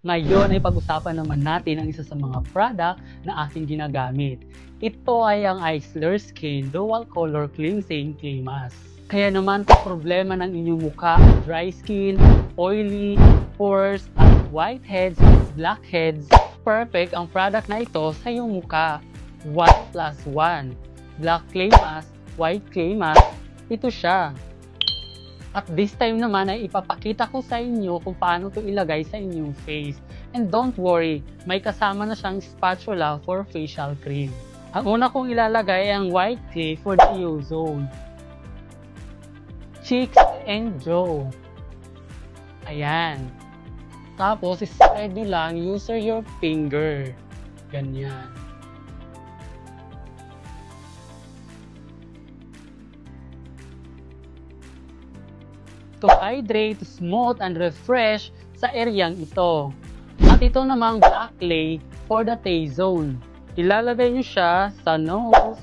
Ngayon ay pag-usapan naman natin ang isa sa mga product na aking ginagamit. Ito ay ang Isler Skin Dual Color Cleansing Clay Mask. Kaya naman kung problema ng inyong mukha, dry skin, oily, pores, at whiteheads, blackheads, perfect ang product na ito sa iyong mukha. 1+1. Black clay mask, white clay mask, ito siya. At this time naman ay ipapakita ko sa inyo kung paano ito ilagay sa inyong face. And don't worry, may kasama na siyang spatula for facial cream. Ang una kong ilalagay ay ang white clay for the EO zone, cheeks and jaw. Ayan. Tapos, spread nyo lang using your finger. Ganyan. To hydrate, smooth, and refresh sa areang ito. At ito namang black clay for the T-zone. Ilalagay nyo siya sa nose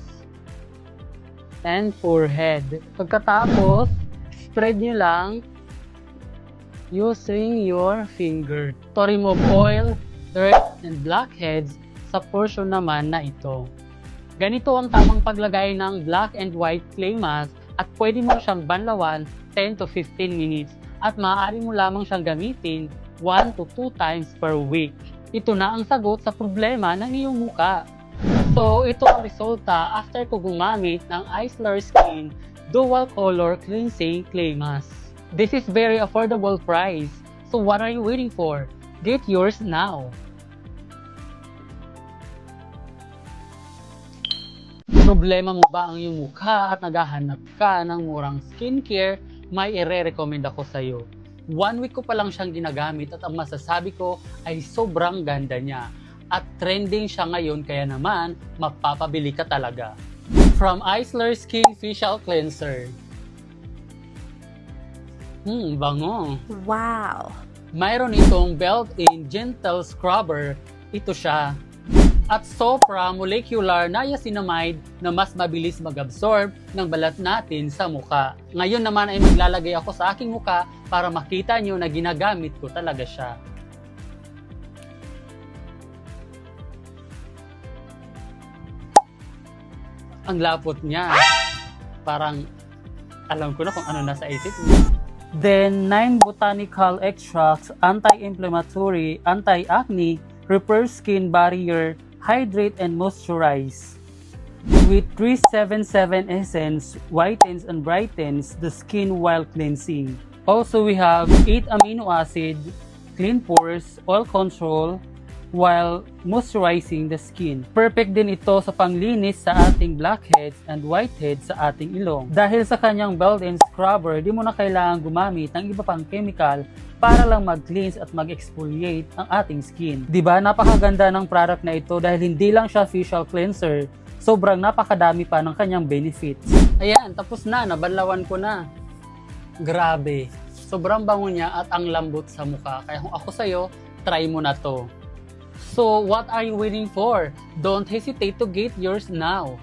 and forehead. Pagkatapos, spread nyo lang using your finger to remove oil, dirt, and blackheads sa portion naman na ito. Ganito ang tamang paglagay ng black and white clay mask at pwede mo siyang banlawan 10 to 15 minutes at maaari mo lamang siyang gamitin 1 to 2 times per week. Ito na ang sagot sa problema ng iyong muka. So, ito ang resulta after ko gumamit ng Isler Skin Dual Color Cleansing Clay Mask. This is very affordable price. So, what are you waiting for? Get yours now! Problema mo ba ang iyong mukha at naghahanap ka ng murang skincare? May ire-recommend ako sa iyo. 1 week ko pa lang siyang ginagamit at ang masasabi ko ay sobrang ganda niya. At trending siya ngayon kaya naman mapapabili ka talaga. From Isler Skin Facial Cleanser. Bango. Wow! Mayroon itong built-in gentle scrubber. Ito siya. At supra-molecular niacinamide na mas mabilis mag-absorb ng balat natin sa muka. Ngayon naman ay maglalagay ako sa aking muka para makita nyo na ginagamit ko talaga siya. Ang lapot niya. Parang alam ko na kung ano nasa isip mo. Then, 9 botanical extracts, anti-inflammatory, anti-acne, repair skin barrier, hydrate and moisturize. With 377 essence, whitens and brightens the skin while cleansing. Also, we have 8 amino acid, clean pores, oil control, while moisturizing the skin. Perfect din ito sa panglinis sa ating blackheads and whiteheads sa ating ilong. Dahil sa kanyang built-in scrubber, di mo na kailangan gumamit ng iba pang chemical para lang mag-cleanse at mag-exfoliate ang ating skin. Diba, napakaganda ng product na ito dahil hindi lang siya facial cleanser, sobrang napakadami pa ng kanyang benefits. Ayan, tapos na, nabanlawan ko na. Grabe, sobrang bango niya at ang lambot sa mukha. Kaya kung ako sa'yo, try mo na to. So, what are you waiting for? Don't hesitate to get yours now.